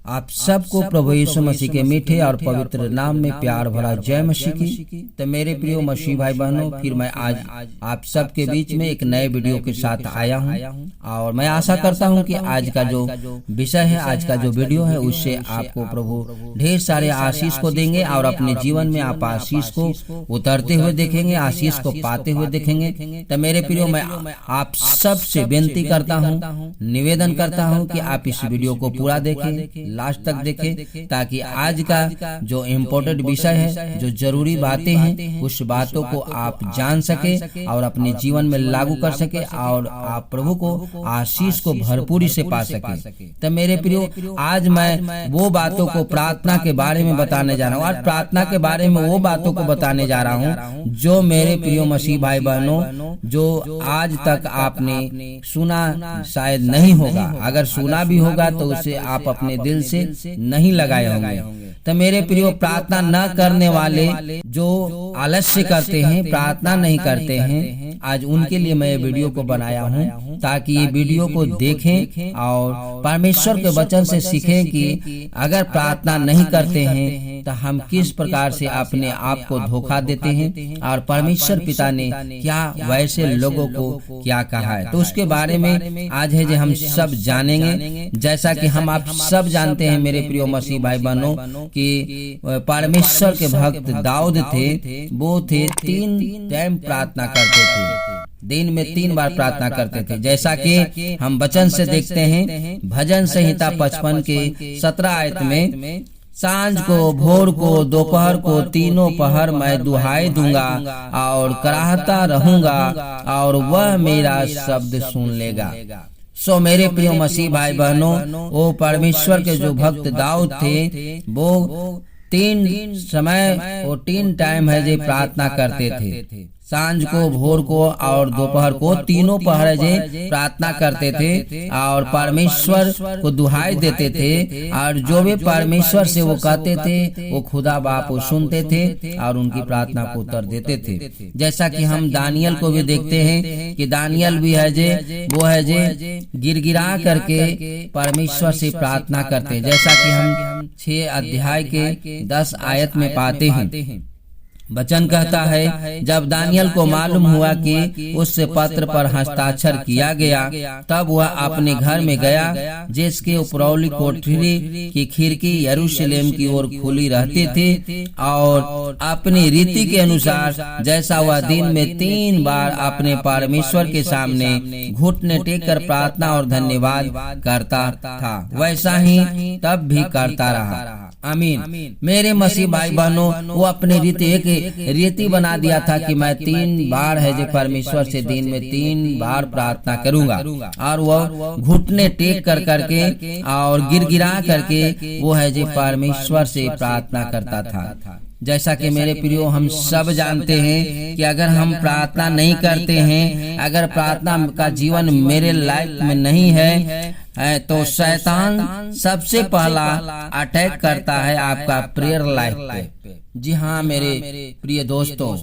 आप सबको प्रभु यीशु मसीह के मीठे और पवित्र नाम में प्यार भरा जय मसीह की। तो मेरे प्रिय मसीह भाई बहनों, फिर मैं आज आप सबके बीच में एक नए वीडियो के साथ आया हूं और मैं आशा करता हूं कि आज का जो विषय है, आज का जो वीडियो है, उससे आपको प्रभु ढेर सारे आशीष को देंगे और अपने जीवन में आप आशीष को उतरते हुए देखेंगे, आशीष को पाते हुए देखेंगे। तो मेरे प्रिय, मैं आप सबसे विनती करता हूँ, निवेदन करता हूँ कि आप इस वीडियो को पूरा देखें, लास्ट तक देखें, ताकि आज का जो इम्पोर्टेंट विषय है, जो जरूरी बातें हैं, उस बातों को आप जान सके और अपने जीवन में लागू कर सके और आप प्रभु को आशीष को भरपूरी से पा सके। तो मेरे प्रियो, आज मैं वो बातों को प्रार्थना के बारे में बताने जा रहा हूँ। आज प्रार्थना के बारे में वो बातों को बताने जा रहा हूँ जो मेरे प्रियो मसीह भाई बहनों, जो आज तक आपने सुना शायद नहीं होगा। अगर सुना भी होगा तो उसे आप अपने दिल से नहीं लगाए होंगे। तो मेरे प्रियो, प्रार्थना न करने वाले जो आलस्य करते हैं, प्रार्थना नहीं करते हैं, आज उनके लिए मैं ये वीडियो को बनाया हूँ ताकि ये वीडियो को देखें और परमेश्वर के वचन से सीखें कि अगर प्रार्थना नहीं करते हैं तो हम किस प्रकार से अपने आप को धोखा देते हैं और परमेश्वर पिता ने क्या वैसे लोगों को क्या कहा है। तो उसके बारे में आज है जो हम सब जानेंगे। जैसा कि हम आप सब जानते हैं मेरे प्रिय मसीह भाई बहनों कि परमेश्वर के भक्त दाऊद थे, वो थे 3 टाइम प्रार्थना करते थे, दिन में 3 बार प्रार्थना करते थे। जैसा कि हम वचन से देखते हैं, भजन संहिता 55 के 17 आयत में, सांझ को, भोर को, दोपहर को, तीनों पहर मैं दुहाई दूंगा और कराहता रहूंगा और वह मेरा शब्द सुन लेगा। सो मेरे प्रिय मसीह भाई बहनों, वो परमेश्वर के जो भक्त दाऊद थे, वो 3 समय, वो 3 टाइम है जो प्रार्थना करते थे। सांझ को, भोर को और दोपहर को, तीनों पहर जे प्रार्थना करते थे और परमेश्वर को दुहाई देते थे और जो भी परमेश्वर से वो कहते थे वो खुदा बाप को सुनते थे और उनकी प्रार्थना को उत्तर देते थे। जैसा कि हम दानियल को भी देखते हैं कि दानियल भी है जे वो है जे गिरगिरा करके परमेश्वर से प्रार्थना करते, जैसा कि हम 6 अध्याय के 10 आयत में पाते हैं। वचन कहता है, जब दानियल को मालूम हुआ कि उस पत्र पर हस्ताक्षर किया गया, तब वह अपने घर में गया जिसके उपरौली कोठरी की खिड़की यरूशलेम की ओर खुली रहती थी और अपनी रीति के अनुसार जैसा वह दिन में 3 बार अपने परमेश्वर के सामने घुटने टेक कर प्रार्थना और धन्यवाद करता था, वैसा ही तब भी करता रहा। आमीन। मेरे मसीह भाई बहनों, वो अपने रीति बना दिया था कि मैं 3 बार है जो परमेश्वर से दिन में 3 बार प्रार्थना करूंगा और वो घुटने टेक कर करके और गिरगिरा करके वो है जो परमेश्वर से प्रार्थना करता था। जैसा कि मेरे प्रियो, हम सब जानते हैं कि अगर हम प्रार्थना नहीं करते हैं, अगर प्रार्थना का जीवन मेरे लाइफ में नहीं है तो शैतान सबसे पहला अटैक करता है आपका प्रेयर लाइफ पे। जी हाँ मेरे प्रिय दोस्तों,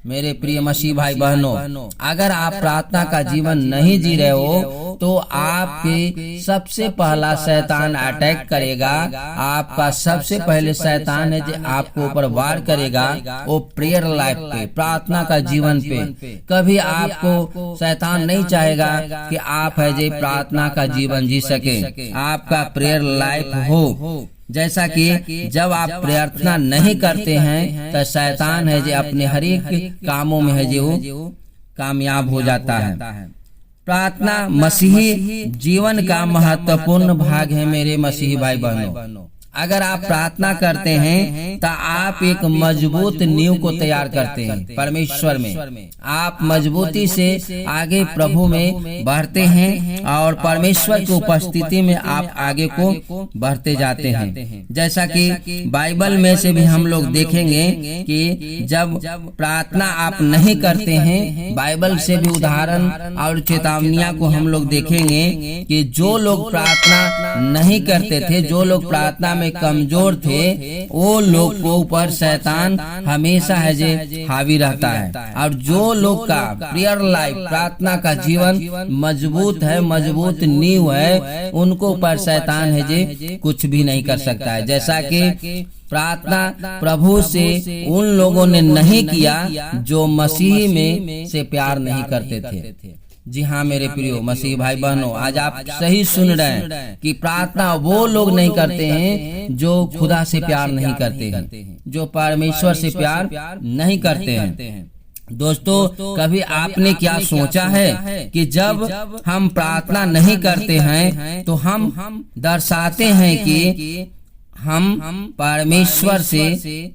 मेरे प्रिय मसीह भाई बहनों, अगर आप प्रार्थना का जीवन नहीं जी रहे हो तो आपके सबसे पहला शैतान अटैक करेगा। आपका सबसे पहले शैतान है जो आपको ऊपर वार करेगा वो प्रेयर लाइफ पे, प्रार्थना का जीवन पे। कभी आपको शैतान नहीं चाहेगा कि आप है जो प्रार्थना का जीवन जी सके, आपका प्रेयर लाइफ हो। जैसा कि जब आप प्रार्थना नहीं करते हैं तो शैतान है जो अपने हर एक कामों में है जो कामयाब हो जाता है। प्रार्थना मसीही जीवन का महत्वपूर्ण भाग है मेरे मसीही भाई बहनों। अगर आप प्रार्थना करते हैं तो आप एक मजबूत नींव को तैयार करते हैं परमेश्वर में। आप मजबूती से आगे प्रभु में बढ़ते हैं और परमेश्वर की उपस्थिति में आप आगे को बढ़ते जाते हैं। जैसा कि बाइबल में से भी हम लोग देखेंगे कि जब प्रार्थना आप नहीं करते हैं, बाइबल से भी उदाहरण और चेतावनियां को हम लोग देखेंगे कि जो लोग प्रार्थना नहीं करते थे, जो लोग प्रार्थना में कमजोर थे वो लोग को ऊपर शैतान हमेशा है जे हावी रहता है। और जो लोग का प्रेयर लाइफ प्रार्थना का जीवन मजबूत है, मजबूत नींव है, उनको ऊपर शैतान है जे कुछ भी नहीं कर सकता है। जैसा कि प्रार्थना प्रभु से उन लोगों ने नहीं किया जो मसीह में से प्यार नहीं करते थे। जी हाँ मेरे प्रियो मसीह भाई बहनों, आज आप सही सुन रहे हैं कि प्रार्थना वो लोग नहीं करते हैं जो खुदा से प्यार नहीं करते हैं, जो परमेश्वर से प्यार नहीं करते हैं। दोस्तों, कभी आपने क्या सोचा है कि जब हम प्रार्थना नहीं करते हैं तो हम दर्शाते हैं कि हम परमेश्वर से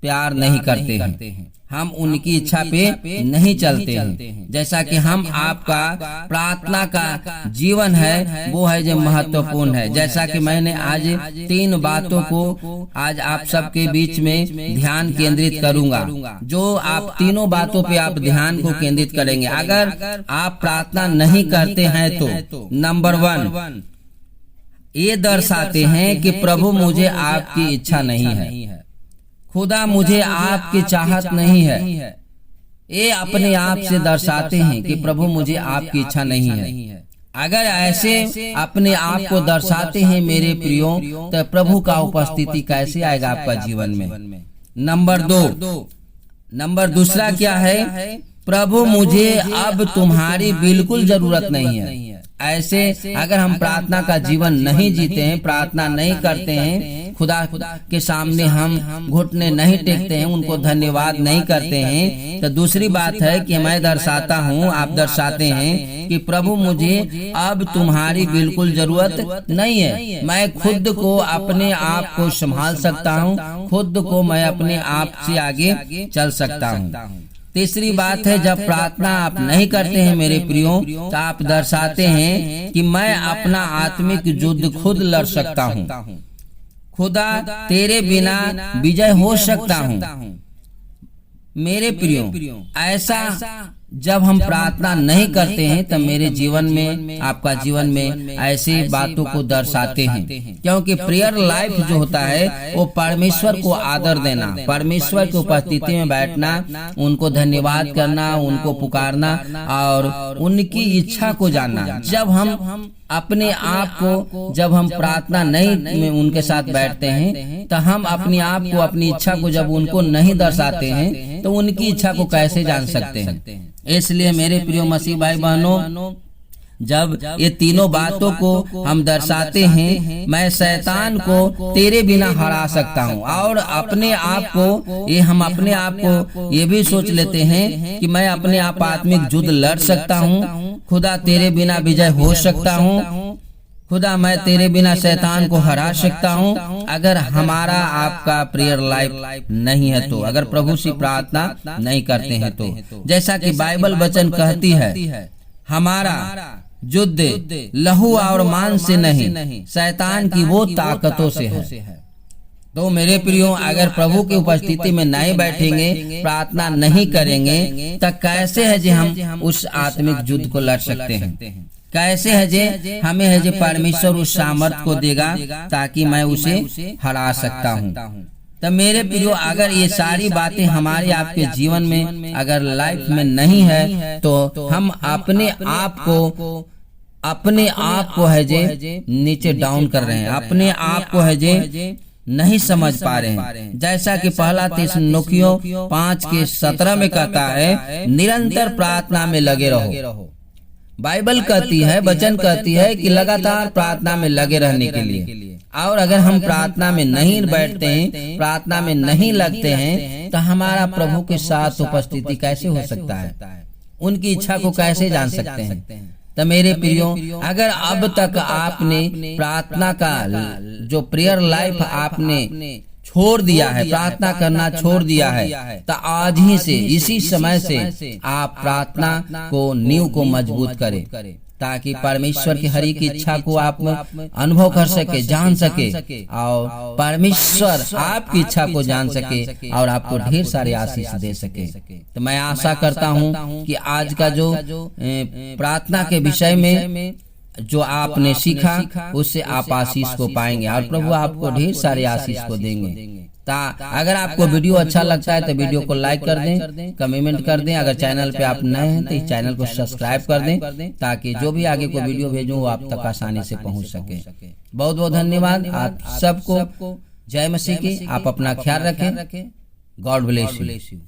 प्यार नहीं करते हैं, हम उनकी इच्छा पे नहीं चलते हैं। जैसा कि हम आपका प्रार्थना का जीवन है वो है जो महत्वपूर्ण है। जैसा कि मैंने आज 3 बातों को आज आप सबके बीच में ध्यान केंद्रित करूंगा, जो आप तीनों बातों पे आप ध्यान को केंद्रित करेंगे। अगर आप प्रार्थना नहीं करते हैं तो नंबर 1 ये दर्शाते हैं कि प्रभु मुझे आपकी इच्छा नहीं है, खुदा मुझे आपकी चाहत नहीं है। ये अपने आप से दर्शाते हैं कि प्रभु मुझे आपकी इच्छा नहीं है। अगर ऐसे अपने आप को दर्शाते हैं मेरे प्रियो, तो प्रभु का उपस्थिति कैसे आएगा आपका जीवन में। नंबर दूसरा क्या है, प्रभु मुझे अब तुम्हारी बिल्कुल जरूरत नहीं है। ऐसे अगर हम प्रार्थना का जीवन नहीं जीते हैं, प्रार्थना नहीं करते हैं, खुदा के सामने हम घुटने नहीं टेकते हैं, उनको धन्यवाद नहीं करते हैं, तो दूसरी बात है कि मैं दर्शाता हूँ, आप दर्शाते हैं कि प्रभु मुझे अब तुम्हारी बिल्कुल जरूरत नहीं है। मैं खुद को अपने आप को संभाल सकता हूँ, खुद को मैं अपने आप से आगे चल सकता हूँ। तीसरी बात है, जब प्रार्थना आप नहीं करते हैं मेरे प्रियो, तो आप दर्शाते हैं कि मैं अपना आत्मिक युद्ध खुद लड़ सकता हूँ, खुदा तेरे बिना विजय हो सकता हूँ। मेरे प्रियो, ऐसा जब हम प्रार्थना नहीं करते हैं तब मेरे जीवन में, आपका जीवन में ऐसी बातों को दर्शाते हैं, क्योंकि प्रेयर लाइफ जो होता है वो परमेश्वर को आदर देना, परमेश्वर की उपस्थिति में बैठना, उनको धन्यवाद करना, उनको पुकारना और उनकी इच्छा को जानना। जब हम अपने आप को, जब हम प्रार्थना नहीं उनके साथ बैठते हैं तो हम अपने आप को, अपनी इच्छा को जब उनको नहीं दर्शाते हैं तो उनकी इच्छा को कैसे जान सकते हैं। इसलिए मेरे प्रिय मसीह भाई बहनों, जब ये तीनों बातों को हम दर्शाते हैं, मैं शैतान को तेरे बिना हरा सकता हूँ। और अपने आप को, ये हम अपने आप को ये भी सोच लेते हैं कि मैं अपने आप आत्मिक युद्ध लड़ सकता हूँ, खुदा तेरे बिना विजय हो सकता हूँ, खुदा मैं तेरे बिना शैतान को हरा सकता हूँ। अगर हमारा आपका प्रेयर लाइफ नहीं है तो, अगर प्रभु से प्रार्थना नहीं करते हैं तो, जैसा कि बाइबल वचन कहती है, हमारा युद्ध लहू और मांस से नहीं, शैतान की वो ताकतों से है। तो मेरे प्रियो, अगर प्रभु की उपस्थिति में नहीं बैठेंगे, प्रार्थना नहीं करेंगे, तो कैसे है जो हम उस आत्मिक युद्ध को लड़ सकते हैं? कैसे है जे हमें है जे परमेश्वर उस सामर्थ्य को देगा ताकि मैं उसे हरा सकता हूँ। तो मेरे प्रियो, अगर ये सारी बातें हमारे आपके जीवन में अगर लाइफ में नहीं है तो हम अपने आप को है जे नीचे डाउन कर रहे हैं, अपने आप को है जे नहीं समझ पा रहे हैं। जैसा कि पहला थिस्सलुनीकियों 5:17 में कहता है, निरंतर प्रार्थना में लगे रहो। बाइबल कहती है, वचन कहती है कि लगातार प्रार्थना में लगे रहने के लिए। और अगर हम प्रार्थना में नहीं बैठते हैं, प्रार्थना में नहीं लगते हैं, तो हमारा प्रभु के साथ उपस्थिति कैसे हो सकता है? उनकी इच्छा को कैसे जान सकते हैं? तो मेरे प्रियो, अगर अब तक आपने प्रार्थना का जो प्रेयर लाइफ आपने छोड़ दिया है, प्रार्थना करना छोड़ दिया है, तो आज ही से, इसी समय से आप प्रार्थना को, नींव को मजबूत करें, ताकि परमेश्वर की हर एक इच्छा को आप अनुभव कर सके, जान सके, और परमेश्वर आपकी इच्छा को जान सके और आपको ढेर सारे आशीष दे सके। तो मैं आशा करता हूँ कि आज का जो प्रार्थना के विषय में जो आपने सीखा उससे आप आशीष को पाएंगे और प्रभु आपको ढेर सारे आशीष को देंगे। अगर आपको वीडियो अच्छा लगता है तो वीडियो को लाइक कर दें, कमेंट कर दें। अगर चैनल पे आप नए हैं तो इस चैनल को सब्सक्राइब कर दें ताकि जो भी आगे को वीडियो भेजूं वो आप तक आसानी से पहुंच सके। बहुत बहुत धन्यवाद आप सबको। जय मसीह की। आप अपना ख्याल रखें। God bless you.